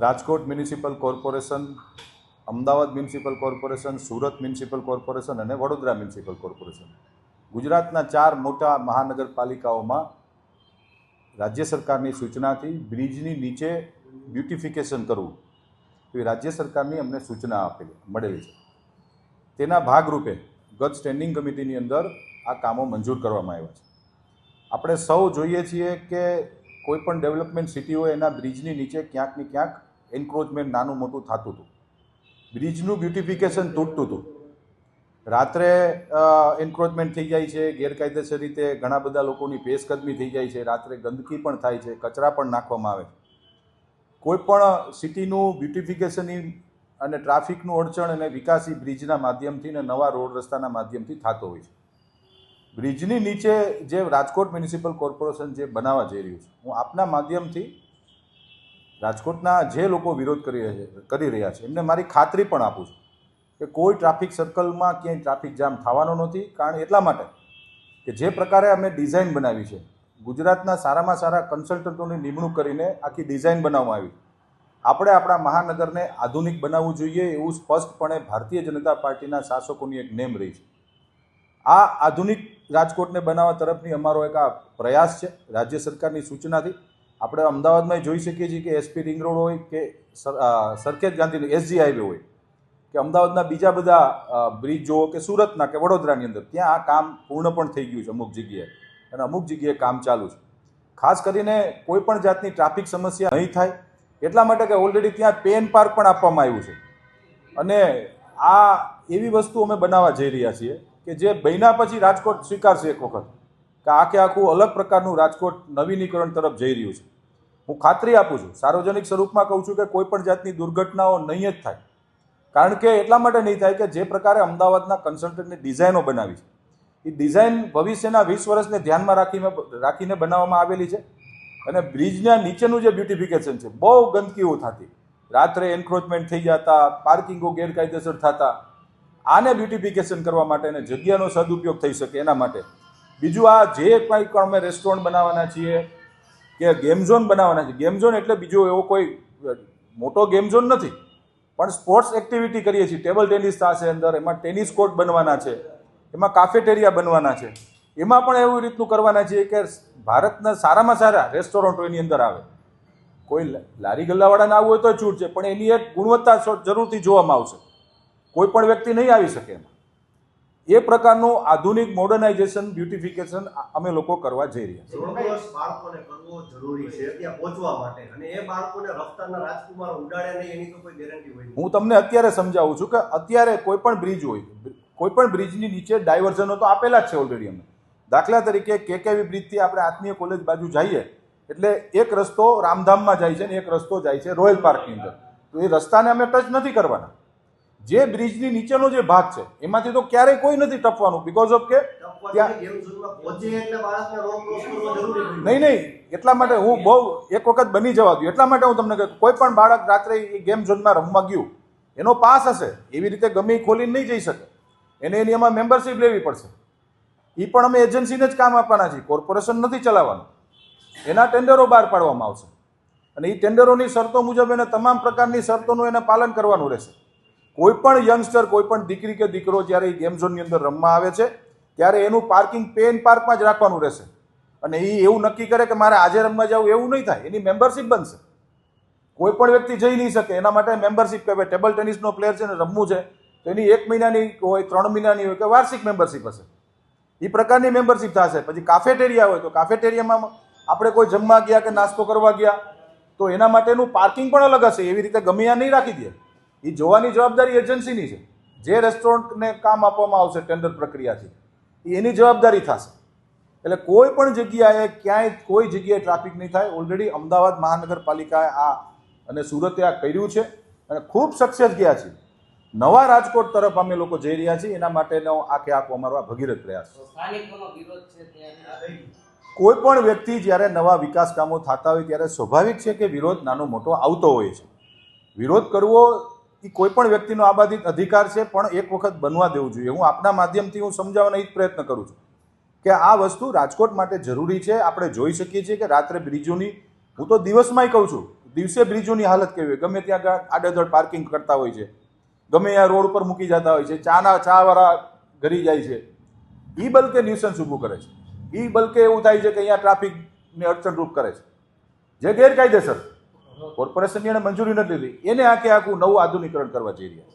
Rajkot municipal corporation, Ahmedabad municipal corporation, Surat municipal corporation અને Vadodara municipal corporation, ગુજરાતના 4 મોટા મહાનગરપાલિકાઓમાં રાજ્ય સરકારની સૂચનાથી બ્રિજની નીચે બ્યુટિફિકેશન કરવું એવી રાજ્ય સરકારની અમને સૂચના મળેલી છે. તેના ભાગરૂપે ગત સ્ટેન્ડિંગ કમિટીની અંદર આ કામો મંજૂર કરવામાં આવ્યા છે. આપણે સૌ જોઈએ છીએ કે કોઈપણ ડેવલપમેન્ટ સિટી હોય એના બ્રિજની નીચે ક્યાંક ને ક્યાંક એન્ક્રોચમેન્ટ નાનું મોટું થતું હતું. બ્રિજનું બ્યુટિફિકેશન તૂટતું હતું. રાત્રે એન્ક્રોચમેન્ટ થઈ જાય છે, ગેરકાયદેસર રીતે ઘણા બધા લોકોની પેશકદમી થઈ જાય છે, રાત્રે ગંદકી પણ થાય છે, કચરા પણ નાખવામાં આવે છે. કોઈપણ સિટીનું બ્યુટિફિકેશન અને ટ્રાફિકનું અડચણ અને વિકાસ બ્રિજના માધ્યમથી અને નવા રોડ રસ્તાના માધ્યમથી થતો હોય છે. બ્રિજની નીચે જે રાજકોટ મ્યુનિસિપલ કોર્પોરેશન જે બનાવવા જઈ રહ્યું છે, હું આપના માધ્યમથી રાજકોટના જે લોકો વિરોધ કરી રહ્યા છે એમને મારી ખાતરી પણ આપું છું કે કોઈ ટ્રાફિક સર્કલમાં ક્યાંય ટ્રાફિક જામ થવાનો નથી. કારણ એટલા માટે કે જે પ્રકારે અમે ડિઝાઇન બનાવી છે, ગુજરાતના સારામાં સારા કન્સલ્ટન્ટોની નિમણૂક કરીને આખી ડિઝાઇન બનાવવામાં આવી. આપણે આપણા મહાનગરને આધુનિક બનાવવું જોઈએ એવું સ્પષ્ટપણે ભારતીય જનતા પાર્ટીના શાસકોની એક નેમ રહી છે. આ આધુનિક રાજકોટને બનાવવા તરફની અમારો એક આ પ્રયાસ છે. રાજ્ય સરકારની સૂચનાથી આપણે અમદાવાદમાં જોઈ શકીએ છીએ કે એસપી રિંગ રોડ હોય કે સરખેજ ગાંધી એસજી હાઈવે હોય કે અમદાવાદના બીજા બધા બ્રિજ જુઓ કે સુરતના કે વડોદરાની અંદર, ત્યાં આ કામ પૂર્ણ પણ થઈ ગયું છે અમુક જગ્યાએ અને અમુક જગ્યાએ કામ ચાલુ છે. ખાસ કરીને કોઈ પણ જાતની ટ્રાફિક સમસ્યા નહીં થાય એટલા માટે કે ઓલરેડી ત્યાં પેન પાર્ક પણ આપવામાં આવ્યું છે. અને આ એવી વસ્તુ અમે બનાવવા જઈ રહ્યા છીએ કે જે બન્યા પછી રાજકોટ સ્વીકારશે એક વખત કે આખું અલગ પ્રકારનું રાજકોટ નવીનીકરણ તરફ જઈ રહ્યું છે. હું ખાતરી આપું છું, સાર્વજનિક સ્વરૂપમાં કહું છું કે કોઈ પણ જાતની દુર્ઘટનાઓ નહીં જ થાય. કારણ કે એટલા માટે નહીં થાય કે જે પ્રકારે અમદાવાદના કન્સલ્ટન્ટની ડિઝાઇનો બનાવી છે, એ ડિઝાઇન ભવિષ્યના 20 વર્ષને ધ્યાનમાં રાખીને બનાવવામાં આવેલી છે. અને બ્રિજના નીચેનું જે બ્યુટિફિકેશન છે, બહુ ગંદકીઓ થતી, રાત્રે એન્ક્રોચમેન્ટ થઈ જતા, પાર્કિંગો ગેરકાયદેસર થતા. આને બ્યુટિફિકેશન કરવા માટે અને જગ્યાનો સદુપયોગ થઈ શકે એના માટે. બીજું આ જે કંઈ પણ અમે રેસ્ટોરન્ટ બનાવવાના છીએ કે ગેમ ઝોન બનાવવાના છે, ગેમ ઝોન એટલે બીજો એવો કોઈ મોટો ગેમ ઝોન નથી, પણ સ્પોર્ટ્સ એક્ટિવિટી કરીએ છીએ. ટેબલ ટેનિસ થશે અંદર, એમાં ટેનિસ કોર્ટ બનવાના છે, એમાં કાફેટેરિયા બનવાના છે. એમાં પણ એવું રીતનું કરવાના છીએ કે ભારતના સારામાં સારા રેસ્ટોરન્ટો એની અંદર આવે. કોઈ લારી ગલ્લાવાળાને આવવું હોય તો છૂટ છે, પણ એની એક ગુણવત્તા જરૂરથી જોવામાં આવશે. કોઈ પણ વ્યક્તિ નહીં આવી શકે એમાં. એ પ્રકારનું આધુનિક મોડર્નાઇઝેશન બ્યુટિફિકેશન અમે લોકો કરવા જઈ રહ્યા છીએ. બાળકોને કરવો જરૂરી છે ત્યાં પહોંચવા માટે, અને એ બાળકોને રફતારના રાજકુમાર ઉડાડે નહીં એની તો કોઈ ગેરંટી હોય નહીં. હું તમને અત્યારે સમજાવું છું કે અત્યારે કોઈ પણ બ્રિજ હોય, કોઈ પણ બ્રિજની નીચે ડાયવર્ઝનો તો આપેલા જ છે ઓલરેડી. અમે દાખલા તરીકે કેકેવી બ્રિજથી આપણે આત્મીય કોલેજ બાજુ જઈએ એટલે એક રસ્તો રામધામમાં જાય છે ને એક રસ્તો જાય છે રોયલ પાર્કની અંદર. તો એ રસ્તાને અમે ટચ નથી કરવાના. જે બ્રિજની નીચેનો જે ભાગ છે એમાંથી તો ક્યારેય કોઈ નથી ટપવાનું, બીકોઝ ઓફ કે નહીં, એટલા માટે હું બહુ એક વખત બની જવા દઉં એટલા માટે હું તમને કહું, કોઈ પણ બાળક રાત્રે એ ગેમ ઝોનમાં રમવા ગયું, એનો પાસ હશે, એવી રીતે ગમે ખોલીને નહીં જઈ શકે. એને એની એમાં મેમ્બરશીપ લેવી પડશે. એ પણ અમે એજન્સીને જ કામ આપવાના છીએ, કોર્પોરેશન નથી ચલાવવાનું. એના ટેન્ડરો બહાર પાડવામાં આવશે અને એ ટેન્ડરોની શરતો મુજબ એને તમામ પ્રકારની શરતોનું એને પાલન કરવાનું રહેશે. કોઈ પણ યંગસ્ટર, કોઈ પણ દીકરી કે દીકરો જ્યારે એ ગેમ ઝોનની અંદર રમવા આવે છે ત્યારે એનું પાર્કિંગ પેન પાર્કમાં જ રાખવાનું રહેશે. અને એ એવું નક્કી કરે કે મારે આજે રમવા જવું એવું નહીં થાય, એની મેમ્બરશીપ બનશે. કોઈ પણ વ્યક્તિ જઈ નહીં શકે, એના માટે મેમ્બરશીપ કહેવાય. ટેબલ ટેનિસનો પ્લેયર છે ને રમવું છે તો એની 1 મહિનાની હોય, 3 મહિનાની હોય કે વાર્ષિક મેમ્બરશીપ હશે. એ પ્રકારની મેમ્બરશીપ થશે. પછી કાફેટેરિયા હોય તો કાફેટેરિયામાં આપણે કોઈ જમવા ગયા કે નાસ્તો કરવા ગયા તો એના માટેનું પાર્કિંગ પણ અલગ હશે. એવી રીતે ગમે ત્યાં નહીં રાખી દે. એ જોવાની જવાબદારી એજન્સીની છે. જે રેસ્ટોરન્ટને કામ આપવામાં આવશે ટેન્ડર પ્રક્રિયાથી, એ એની જવાબદારી થશે. એટલે કોઈ પણ જગ્યાએ ક્યાંય કોઈ જગ્યાએ ટ્રાફિક નહીં થાય. ઓલરેડી અમદાવાદ મહાનગરપાલિકાએ આ અને સુરતે આ કર્યું છે અને ખૂબ સક્સેસ ગયા છે. નવા રાજકોટ તરફ અમે લોકો જઈ રહ્યા છીએ. એના માટેનો આખો અમારો આ ભગીરથ પ્રયાસ છે. કોઈ પણ વ્યક્તિ જ્યારે નવા વિકાસ કામો થતા હોય ત્યારે સ્વાભાવિક છે કે વિરોધ નાનો મોટો આવતો હોય છે. વિરોધ કરવો એ કોઈ પણ વ્યક્તિનો આબાદિત અધિકાર છે, પણ એક વખત બનવા દેવું જોઈએ. હું આપના માધ્યમથી હું સમજાવવાનો એ જ પ્રયત્ન કરું છું કે આ વસ્તુ રાજકોટ માટે જરૂરી છે. આપણે જોઈ શકીએ છીએ કે રાત્રે બ્રિજોની, હું તો દિવસમાંય કહું છું, દિવસે બ્રિજોની હાલત કેવી હોય, ગમે ત્યાં આડેધડ પાર્કિંગ કરતા હોય છે, ગમે ત્યાં રોડ પર મૂકી જતા હોય છે, ચાવાળા ઘરી જાય છે, એ બલકે ન્યુસન્સ ઊભું કરે છે, એ બલકે એવું થાય છે કે અહીંયા ટ્રાફિકને અડચણરૂપ કરે છે, જે ગેરકાયદેસર કોર્પોરેશનની એને મંજૂરી નથી લીધી, એને આખે આખું નવું આધુનિકરણ કરવા જઈ રહ્યા છે.